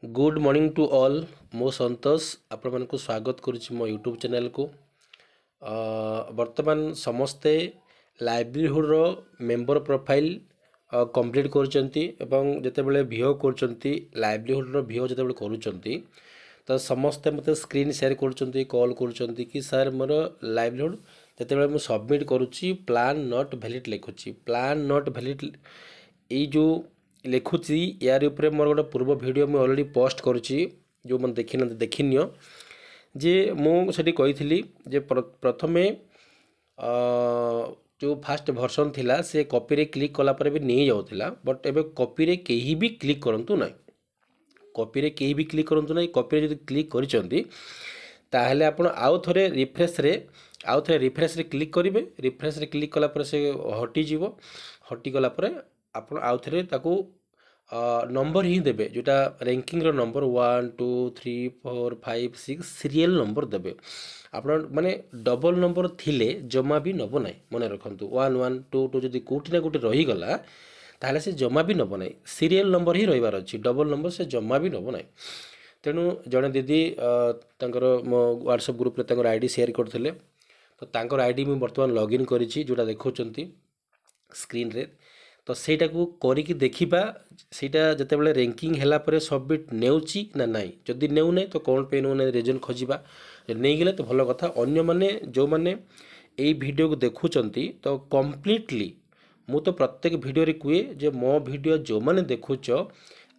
Good morning to all. मो संतोष आपण मानक स्वागत करुच्ची मो यूट्यूब चैनल को। वर्तमान समस्ते लाइवलीहुड रो मेंबर प्रोफाइल कंप्लीट करुचंती एवं जेतेबेले भिओ करुचंती लाइवलीहुड रो भिओ जेतेबेले करुचंती तो समस्ते मते स्क्रीन शेयर करुचंती कॉल करुचंती कि सर मोर लाइवलीहुड जेतेबेले मु सबमिट करुच्ची प्लान नॉट वैलिड लिखुची। प्लान नॉट वैलिड ये जो लिखुची यार ऊपर मोर गोटे पूर्व वीडियो मुझे ऑलरेडी पोस्ट करुच्ची जो मैंने देखिनियो जे मुझे कही जे प्रथमे जो फास्ट भर्सन थिला से कॉपी रे क्लिक कला पर भी नहीं जाउथिला बट एबे कॉपी रे केही भी क्लिक करंतु ना। कॉपी रे केही भी क्लिक करंतु ना। कॉपी रे जदि क्लिक करिसंती ताहले आपण आउ थरे रिफ्रेश रे क्लिक करिवे। रिफ्रेश रे क्लिक कला पर से हटी जीवो। हटी गला पर आपण आउ थरे ताकू नंबर ही देबे जोटा ranking row number 1 2 3 4 5 6 serial number देबे। आपण माने डबल नंबर थिले जमा भी नबो नाही। मने रखंतु 1 1 2 2 जदि कोठी ना कोठी रही गला ताहले से जमा भी नबो नाही। सीरियल नंबर ही रहिबार अछि, डबल नंबर से जमा भी नबो नाही। तेणु जड़े दीदी तांकर मो व्हाट्सएप ग्रुप रे तांकर आईडी शेयर करथिले तो तांकर आईडी मु वर्तमान लॉगिन करिछि जोटा देखौचंती स्क्रीन रे। तो सेटा को करिकी देखिबा सेटा जतेबेले रैंकिंग हैला परे सबमिट नेउची ना नाही। जदि नेउ नै तो कोन पे नेउ नै रीजन खोजिबा। नै गेले तो भलो कथा। अन्य माने जो माने एई वीडियो को देखुचंती तो कंप्लीटली मु तो प्रत्येक वीडियो रे कुए जे मो वीडियो जो माने देखुच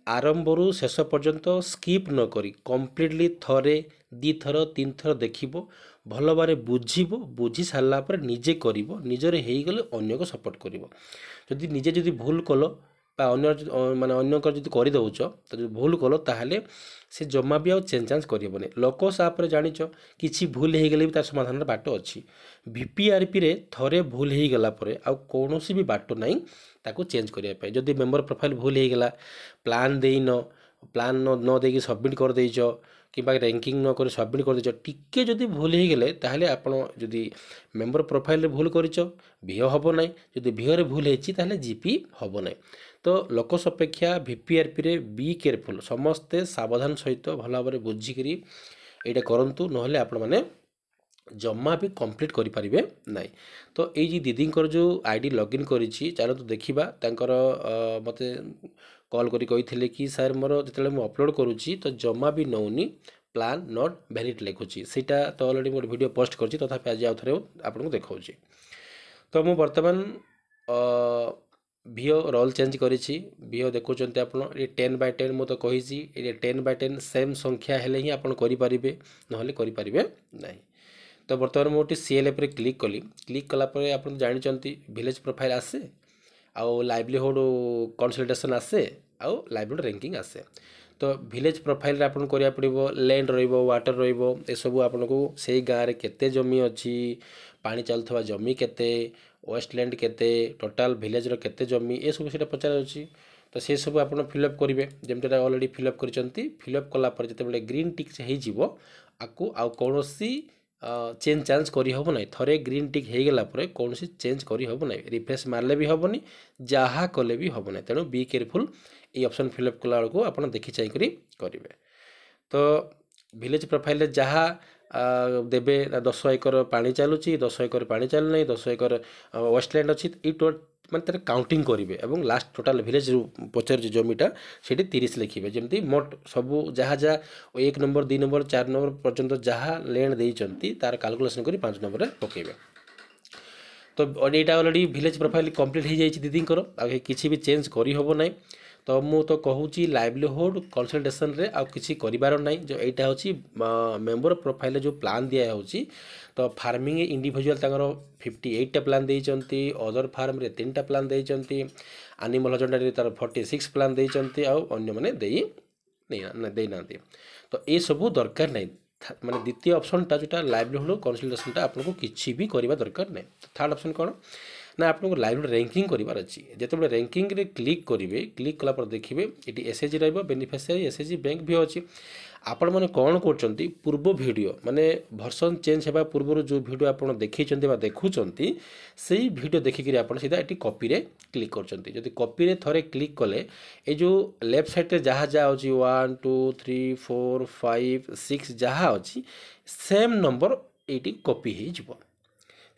आरंभरू शेष पर्यंत स्किप न करी कंप्लीटली थरे दी थर तीन थर देखिबो भल बारे बुझिबो। बुझी सारला पर निजे करिवो। निजरे हेई गले अन्य को सपोर्ट करिवो। जदि निजे जदि भूल कलो बा अन्य माने अन्य कर जदि करि दउछ तो जदि भूल कलो ताहले से जमा भी आ चेंज चांस करिवोने। लोकस आप रे जानिचो किछि भूल हेई गेले भी तार समाधान बाट अछि। वीपीआरपी रे थरे भूल हेई गला परे आ कोनोसी भी बाट नाही ताको चेंज करिया पे। जदि मेंबर प्रोफाइल भूल हेई गला प्लान देइनो प्लान न देकी सबमिट कर देइचो किबा रैंकिंग न कर सबमिट कर देइचो टिके जदि भूल हेई गेले ताहले आपण जदि मेंबर प्रोफाइल रे भूल करिचो भिओ हबो नाही। जदि भिओ रे भूल हेची ताहले जीपी हबो नाही। तो लोकस अपेक्षा वीपीआरपी रे बी केयरफुल समस्ते सावधान सहित भल भाव बुझिकी एटा करंतु नहले आपण माने जमा भी कंप्लीट करि परिबे नाही। तो ये जी दीदी जो आईडी लॉगिन करिछि चलो तो देखिबा तांकर मते कॉल करी कहिथिले कि सर मोर जतले मु अपलोड करूछि तो जमा भी नउनी प्लान नॉट वैलिड लिखुछि। सेटा तो ऑलरेडी मोर वीडियो पोस्ट करछि तथापि आज आउ थरे आपन को देखाउछि। तो मु वर्तमान भिओ रोल चेंज करिछि। भिओ देखुचंते आपण ये 10/10 मु तो कहिछि ये 10/10 सेम संख्या हेले ही आपण करि परिबे नहले करि परिबे नाही। तो बर्तमान मोटी सीएलएफ रे क्लिक कली। क्लिक कला पर आप जानी विलेज प्रोफाइल आसे आउ लाइवलीहुड कंसल्टेशन आसे आउ लाइवलीहुड रैंकिंग आसे। तो विलेज प्रोफाइल रे आपन करिया पड़िबो लैंड रहिबो वाटर रहिबो ए सब आपन को सेई गाँ रे केते जमी अछि पानी चलथवा जमी केते वेस्टलैंड केते टोटल विलेज रो केते जमी ए सब सेटा पचार अछि। तो से सब आपन फिलअप करिवे जेमतेटा ऑलरेडी फिलअप करिसंती। फिलअप कला पर जते ग्रीन टिक से हे जिवो आकु आउ कोनोसी चेंज चांस करी हबो नाही। थरे ग्रीन टिक हे गेला परे कोनोसी चेंज करी हबो नाही। रिफ्रेश मारले भी हबोनी जहा कले भी हबो नाही। तेणु be careful A option fill up कला को आपण देखि चाहि करी करिवे। तो विलेज प्रोफाइल रे जहा देबे 10 एकर पानी चालुची 10 एकर पानी चालु नाही 10 एकर वेस्टलैंड अछि माने तार काउंटिंग करिवे एवं लास्ट टोटल विलेज पचर जमीटा सेठी 30 लिखिबे। जेमती मोट सबु जहा जहा 1 नंबर 2 नंबर 4 नंबर पर्यंत जहा लैंड देइचंती तार कैलकुलेशन करी 5 नंबर रे पकेबे। तो एटा ऑलरेडी विलेज प्रोफाइल कंप्लीट हो जाइए दीदी आगे किसी भी चेंज करी हबो नाही। तो मु तो कहूँ लाइवलीहुड कंसल्टेशन रे आ किसी करिवार नाही। जो एटा होची मेंबर प्रोफाइल जो प्लान दिया होची तो फार्मिंग इंडिविजुअल तांकर 58 टा प्लान देइचंती अदर फार्म रे 3 टा प्लान देइचंती एनिमल हजबेंडरी तार 46 प्लान देइचंती आ अन्य माने देई नै देई नांती। तो ए सब दरकार नाही माने द्वितीय ऑप्शन टा जोटा लाइवलीहुड कंसल्टेशन टा आपन को किछि भी करबा दरकार नै। थर्ड ऑप्शन कोन ना आपको लाइव रैंकिंग करार अच्छी जिते रैंकिंग रे क्लिक करेंगे क्लिक कलापर देखिए ये एसएचजी रेनिफिशियरी एसएचजी बैंक भी अच्छी आपण मैंने कौन कर पूर्व वीडियो माने भर्सन चेंज होगा पूर्व जो वीडियो आप देखी देखुं से वीडियो देखिक आप सीधा ये कॉपी रे क्लिक कर कॉपी रे थरे क्लिक कले ये जो लेफ्ट साइड जहाँ जहाँ अच्छी 1 2 3 4 5 6 जहाँ अच्छी सेम नंबर ये कॉपी हो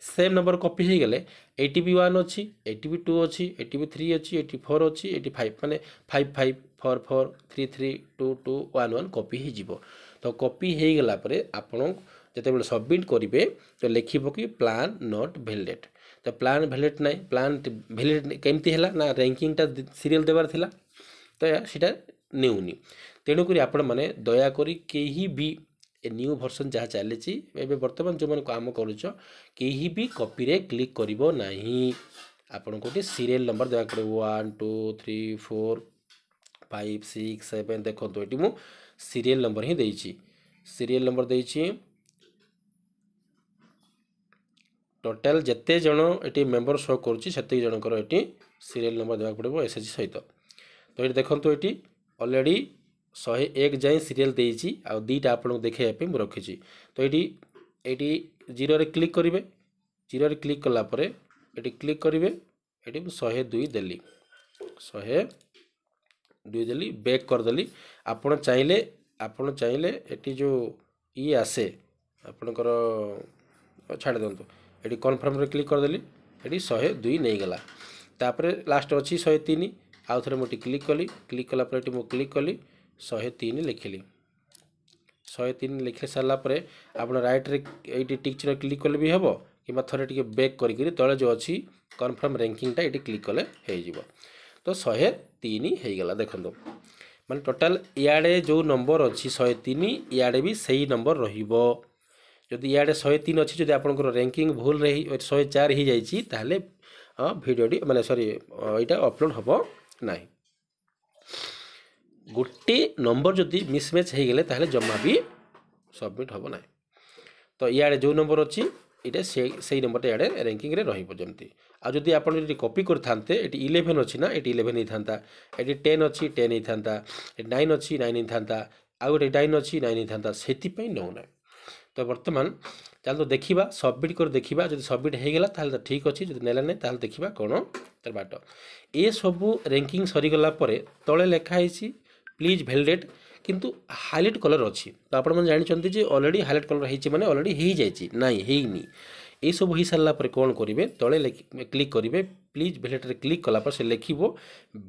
सेम नंबर कॉपी हो गले 81 अच्छी 82 अच्छी 83 अच्छी 84 अच्छी 85 माने 55 44 33 22 11 कॉपी हो तो कॉपी हो गला परे आपण जिते सबमिट करेंगे तो लिखिब कि प्लान नॉट वैलिडेट तो प्लान वैलिडेट ना प्लान वैलिडेट केमती है ना रैंकिंगटा सीरियल देवार थिला तो सीटा नेउनी तेणुक आपण मैंने दयाकोरी कहीं भी ए न्यू भर्सन जहाँ चली बर्तमान जो मैंने काम करुच कहीं भी कॉपी रे क्लिक करिवो नहीं आपन को सीरियल नंबर देवा पड़े 1 2 3 4 5 6 7 देखो तो ये सीरियल नंबर ही देइछि सीरियल नंबर देइछि टोटल जिते जन ये मेंबर शो करुच्ची से जनकर ये सीरियल नंबर देवा पड़ो एसएचजी सहित तो ये देखो ये ऑलरेडी 101 जाए सीरियल देइछि आ दीटा आपन देखे मुझे रखी तो ये जीरो रे क्लिक करेंगे जीरो रे क्लिक कला परे ये क्लिक करेंगे ये 102 देली 102 देली बैक करदेली आपन चाहिले ये जो ये आसे आपणकर छाड़ दिंतु ये कन्फर्म रे क्लिक करदेली ये 102 नहीं गला तापर लास्ट अच्छी 103 आउ थे मुझे क्लिक कली क्लिक कला ये क्लिक कली 103 लिखिली 103 लिखि सारापर आप रईट रे ये टिक चिन्ह क्लिक कले भी हम कि थे टे बैक करी तले जो अच्छी कन्फर्म रैंकिंगटा ये क्लिक कले हो तो 103 हो गला देखो माने टोटाल इे जो नंबर अच्छी 103 इे भी सही नंबर रहिबो जदि इे 103 अच्छी जब आपंकर रैंकिंग भूल रही 104 हो जाए भिडियोटी माने सॉरी यहाँ अपलोड हम ना गोटे नंबर जदि मिसमैच हो गले ताहले जमा भी सबमिट हम ना तो इे जो नंबर अच्छी ये से नंबर इे रैंकिंग रे रहिबो जमती आ जदि आप कॉपी करते ये 11 अच्छी ना ये 11 नहीं था ये 10 अच्छी 10 नहीं था 9 अच्छी 9 नहीं था आ गए 9 अच्छी 9 नहीं था से नौना तो बर्तमान चल तो देखा सबमिट कर देखा जब सबमिट हो गला तो ठीक अच्छे जब नेला नहीं ताल देखा कौन तार बाट ये सबू रैंकिंग सरीगला तले लिखाई प्लीज वैलिडेट किंतु हाइलाइट कलर अच्छी तो आप जानते जे ऑलरेडी हाइलाइट कलर होती माने ऑलरेडी हो जाए नाई है ये सब हो सारा कौन करेंगे तले क्लिक करेंगे प्लीज वैलिडेट क्लिक कलापर से लिखो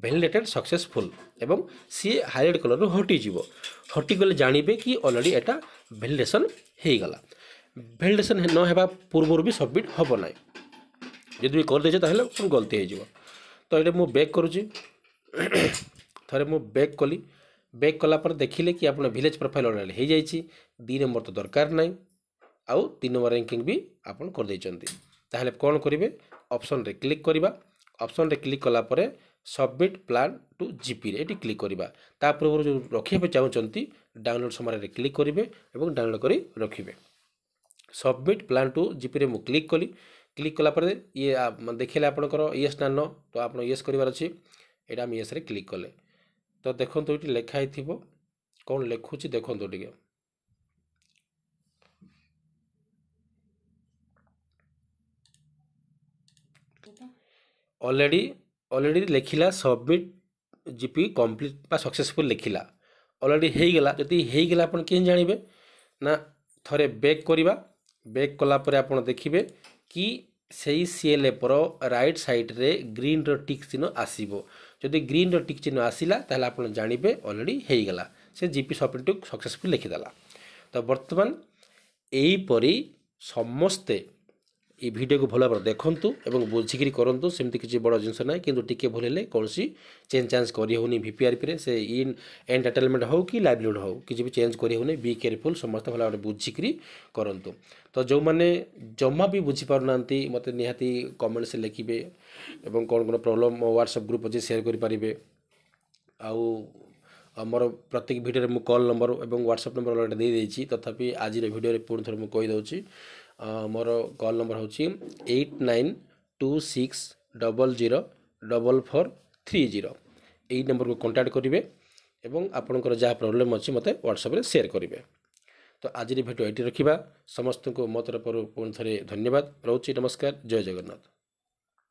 वैलिडेटेड सक्सेसफुल एवं सी हाइलाइट कलर हटिଯିव हटिगले जानवे कि ऑलरेडी एटा वैलिडेशन हो गला वैलिडेशन न होगा पूर्व भी सबमिट हम ना जब भी करदे ताहले गलती हो तो ये मुझे बैक करुँची थे मुझे बैक कली बैक कलापर देखिले कि आप विलेज प्रोफाइल ऑलरेडी हो जाए 2 नंबर तो दरकार ना आउ 3 नंबर रैंकिंग भी आप कर कौन करेंगे ऑप्शन रे क्लिक करवा ऑप्शन रे क्लिक कलापर सबमिट प्लान टू जीपी रे क्लिक करवा ता पूर्व जो रखा चाहते डाउनलोड समय क्लिक करेंगे और डाउनलोड कर रखिए सबमिट प्लान टू जीपी रे मु क्लिक कली क्लिक कलापर ये देखिले आपंकर येस ना नो तो आप येस करार अच्छी यहाँ आम येस रे क्लिक कले तो देखो तो ये लिखाई थी कौन लिखुची देखो टे ऑलरेडी लिखिला सबमिट जीपी कंप्लीट सक्सेसफुल लिखिला ऑलरेडी हो गला जदि हो गला आप जानवे ना थरे बैक करवा बैक कलापर आप देखिए कि सही सीएलए पर राइट साइड रे ग्रीन रो टिक चिन्ह आसीबो जदि ग्रीन रो टिक चिन्ह आसिला ताहले आप जानवे ऑलरेडी हो गला से जीपी सबमिट सक्सेसफुल लिखिदेला तो बर्तमान यहीपरी समस्ते ये वीडियो को भल भाव देखूँ और बुझिकी करूँ सेमती किसी बड़ जिनस ना कि टी भूल कौन चेंज चांज करनी वीपीआरपी से इन एंटरटेनमेंट हो कि लाइवलीहुड हो किसी भी चेंज करनी बी केयरफुल समस्त भल भाव बुझिकी करूँ तो जो मैंने जमा भी बुझीपार ना मत निहाती कमेंट से लिखे और कौन कौन प्रॉब्लम व्हाट्सएप ग्रुप अच्छे शेयर करेंगे आमर प्रत्येक वीडियो में कॉल नंबर और व्हाट्सएप नंबर अलरेडी दे देती तथापि आज वीडियो पुणी थोड़ा मुझे कहीदे मोर कॉल नंबर हूँ 89 26004430 এই नंबर को कांटेक्ट करेंगे एवं आपंकर जहाँ प्रोब्लेम अच्छी मत व्हाट्सएप शेयर करेंगे। तो आज भिडियो ये रखा समस्त को मो तरफ पुणी थे धन्यवाद रोचे। नमस्कार, जय जगन्नाथ।